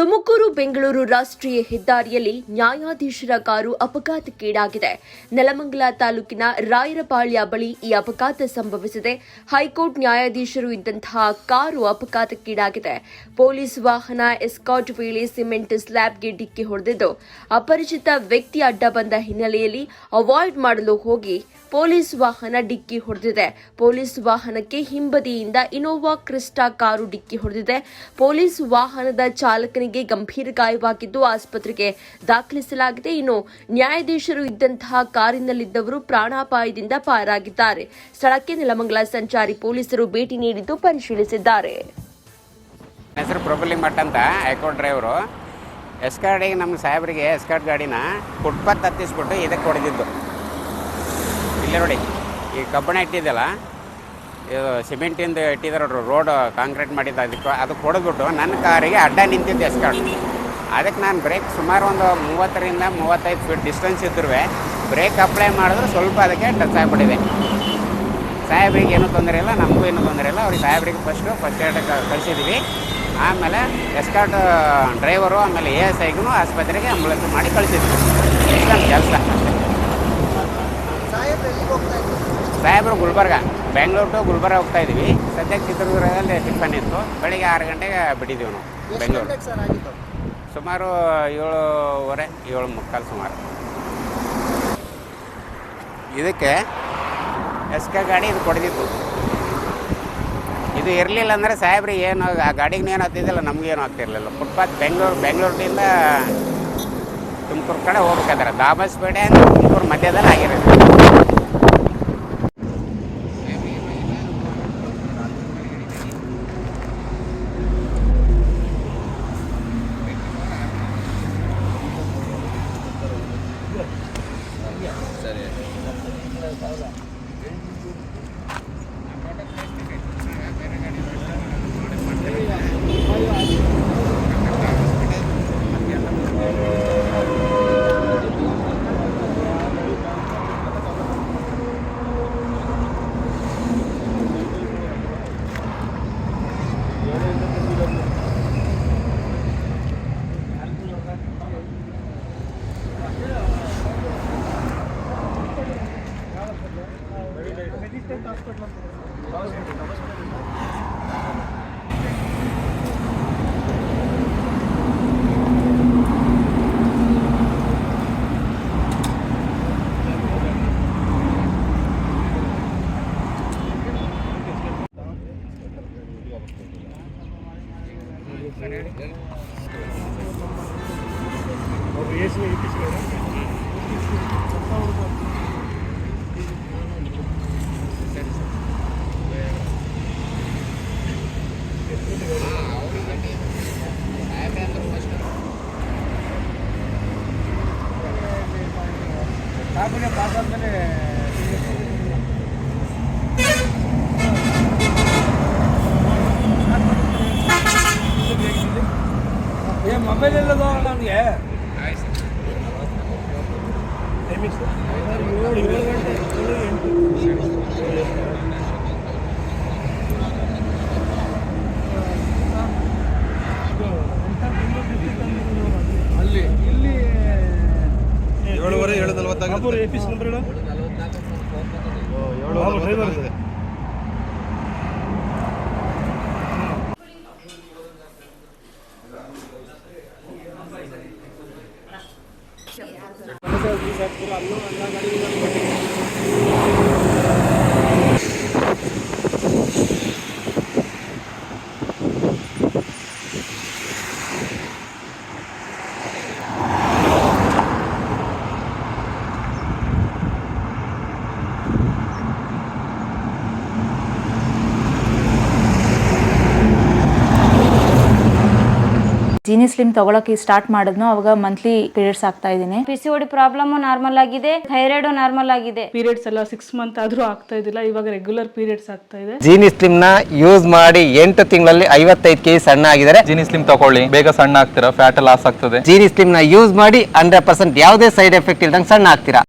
ತುಮಕೂರು ಬೆಂಗಳೂರು ರಾಷ್ಟ್ರೀಯ ಹೆದ್ದಾರಿಯಲ್ಲಿ ನ್ಯಾಯಾಧೀಶರ ಕಾರು ಅಪಘಾತಕ್ಕೀಡಾಗಿದೆ. ನೆಲಮಂಗಲ ತಾಲೂಕಿನ ರಾಯರಪಾಳ್ಯ ಬಳಿ ಈ ಅಪಘಾತ ಸಂಭವಿಸಿದೆ. ಹೈಕೋರ್ಟ್ ನ್ಯಾಯಾಧೀಶರು ಇದ್ದಂತಹ ಕಾರು ಅಪಘಾತಕ್ಕೀಡಾಗಿದೆ. ಪೊಲೀಸ್ ವಾಹನ ಎಸ್ಕಾರ್ಟ್ ವೇಳೆ ಸಿಮೆಂಟ್ ಸ್ಲ್ಯಾಬ್ಗೆ ಡಿಕ್ಕಿ ಹೊಡೆದಿದ್ದು, ಅಪರಿಚಿತ ವ್ಯಕ್ತಿ ಅಡ್ಡ ಬಂದ ಹಿನ್ನೆಲೆಯಲ್ಲಿ ಅವಾಯ್ಡ್ ಮಾಡಲು ಹೋಗಿ ಪೊಲೀಸ್ ವಾಹನ ಡಿಕ್ಕಿ ಹೊಡೆದಿದೆ. ಪೊಲೀಸ್ ವಾಹನಕ್ಕೆ ಹಿಂಬದಿಯಿಂದ ಇನೋವಾ ಕ್ರಿಸ್ಟಾ ಕಾರು ಡಿಕ್ಕಿ ಹೊಡೆದಿದೆ. ಪೊಲೀಸ್ ವಾಹನದ ಚಾಲಕನಿಗೆ ಗಂಭೀರ ಗಾಯವಾಗಿದ್ದು ಆಸ್ಪತ್ರೆಗೆ ದಾಖಲಿಸಲಾಗಿದೆ. ಇನ್ನು ನ್ಯಾಯಾಧೀಶರು ಇದ್ದಂತಹ ಕಾರಿನಲ್ಲಿದ್ದವರು ಪ್ರಾಣಾಪಾಯದಿಂದ ಪಾರಾಗಿದ್ದಾರೆ. ಸ್ಥಳಕ್ಕೆ ನೆಲಮಂಗಲ ಸಂಚಾರಿ ಪೊಲೀಸರು ಭೇಟಿ ನೀಡಿದ್ದು ಪರಿಶೀಲಿಸಿದ್ದಾರೆ. ಹೆಸರು ಪ್ರೊಬಲಿ ಮಠ್ ಅಂತ ಹೈಕೋರ್ಟ್ ಡ್ರೈವರು ಎಸ್ಕಾರ್ಡಿಗೆ ನಮ್ಮ ಸಾಹೇಬರಿಗೆ ಎಸ್ಕಾರ್ಟ್ ಗಾಡಿನ ಫುಟ್ಪಾತ್ ಹತ್ತಿಸ್ಬಿಟ್ಟು ಇದಕ್ಕೆ ಹೊಡೆದಿದ್ದು. ಇಲ್ಲೇ ನೋಡಿ, ಈ ಕಬ್ಬಣ ಇಟ್ಟಿದ್ದಲ್ಲ, ಇದು ಸಿಮೆಂಟಿಂದ ಇಟ್ಟಿದ್ದಾರೆ ರೋಡ್ ಕಾಂಕ್ರೀಟ್ ಮಾಡಿದ್ದು, ಅದಕ್ಕೆ ಹೊಡೆದ್ಬಿಟ್ಟು ನನ್ನ ಕಾರಿಗೆ ಅಡ್ಡ ನಿಂತಿದ್ದು ಎಸ್ಕಾರ್ಟ್. ಅದಕ್ಕೆ ನಾನು ಬ್ರೇಕ್ ಸುಮಾರು ಒಂದು 30ರಿಂದ 35 ಫೀಟ್ ಡಿಸ್ಟೆನ್ಸ್ ಇದ್ದರೂ ಬ್ರೇಕ್ ಅಪ್ಲೈ ಮಾಡಿದ್ರೆ ಸ್ವಲ್ಪ ಅದಕ್ಕೆ ಟಚ್ ಆಗಿಬಿಟ್ಟಿದೆ. ಸಾಹೇಬ್ರಿಗೆ ಏನೂ ತೊಂದರೆ ಇಲ್ಲ, ನಮಗೂ ಏನೂ ತೊಂದರೆ ಇಲ್ಲ. ಅವ್ರಿಗೆ ಸಾಹೇಬ್ರಿಗೆ ಫಸ್ಟ್ ಏಡ್ ಕಳಿಸಿದ್ದೀವಿ. ಆಮೇಲೆ ಎಸ್ಕಾರ್ಟ್ ಡ್ರೈವರು ಆಮೇಲೆ ASIಗೂ ಆಸ್ಪತ್ರೆಗೆ ಆಂಬುಲೆನ್ಸ್ ಮಾಡಿ ಕಳಿಸಿದ್ವಿ. ಇಷ್ಟು ನಮ್ಮ ಕೆಲಸ. ಸಾಹೇಬರು ಗುಲ್ಬರ್ಗ, ಬೆಂಗಳೂರು ಟು ಗುಲ್ಬರ್ಗ ಹೋಗ್ತಾ ಇದ್ದೀವಿ. ಸದ್ಯಕ್ಕೆ ಚಿತ್ರದುರ್ಗದಲ್ಲಿ ಟಿಫನ್ ಇತ್ತು. ಬೆಳಿಗ್ಗೆ 6 ಗಂಟೆಗೆ ಬಿಟ್ಟಿದ್ದೀವಿ ನಾವು ಬೆಂಗಳೂರು. ಸುಮಾರು 7:15, 7:45 ಸುಮಾರು. ಇದಕ್ಕೆ ಎಸ್ಕೆ ಗಾಡಿ ಇದು ಕೊಡ್ದಿತ್ತು. ಇದು ಇರಲಿಲ್ಲ ಅಂದರೆ ಸಾಹೇಬ್ರಿಗೆ ಏನು ಆ ಗಾಡಿಗೆ ಏನು ಆಗ್ತಿದ್ದಿಲ್ಲ, ನಮಗೇನು ಆಗ್ತಿರಲಿಲ್ಲ. ಫುಟ್ಪಾತ್ ಬೆಂಗಳೂರಿನಿಂದ ತುಮಕೂರು ಕಡೆ ಹೋಗ್ಬೇಕಾದ್ರೆ ದಾಬಸ್ಪೇಟೆ ಅಂದರೆ ತುಮಕೂರು ಮಧ್ಯದಲ್ಲಿ ಆಗಿರೋದು. ಮೊಬೈಲ್ ಎಲ್ಲದ ನನಗೆ ಅಲ್ಲಿ ಇಲ್ಲಿ 7:45 7:40 APC ನಂಬರ್ ಹೇಳು. ಜೀನಿ ಸ್ಲಿಮ್ ತಗೊಳಕ್ಕೆ ಸ್ಟಾರ್ಟ್ ಮಾಡಿದ್ನೋ ಅವಾಗ ಮಂತ್ಲಿ ಪೀರಿಯಡ್ಸ್ ಆಗ್ತಾ ಇದ್ದೀನಿ. PCOD ಪ್ರಾಬ್ಲಮ್ ನಾರ್ಮಲ್ ಆಗಿದೆ, ಥೈರಾಯ್ಡ್ ನಾರ್ಮಲ್ ಆಗಿದೆ. ಪೀರಿಯಡ್ಸ್ ಎಲ್ಲ 6 ಮಂತ್ ಆದ್ರೂ ಆಗ್ತಾ ಇದ್ದಿಲ್ಲ, ಇವಾಗ ರೆಗ್ಯುಲರ್ ಪೀರಿಯಡ್ಸ್ ಆಗ್ತಾ ಇದೆ. ಜೀನಿ ಸ್ಲಿಮ್ ನ ಯೂಸ್ ಮಾಡಿ 8 ತಿಂಗಳಲ್ಲಿ 55 kg ಸಣ್ಣ ಆಗಿದ್ದಾರೆ. ಜೀನಿ ಸ್ಲಿಮ್ ತಗೊಳ್ಳಿ, ಬೇಗ ಸಣ್ಣ ಆಗ್ತೀರಾ, ಫ್ಯಾಟ್ ಲಾಸ್ ಆಗ್ತದೆ. ಜೀನಿ ಸ್ಲಿಮ್ ನ ಯೂಸ್ ಮಾಡಿ 100% ಯಾವುದೇ ಸೈಡ್ ಎಫೆಕ್ಟ್ ಇಲ್ದಂಗೆ ಸಣ್ಣ ಆಗ್ತೀರಾ.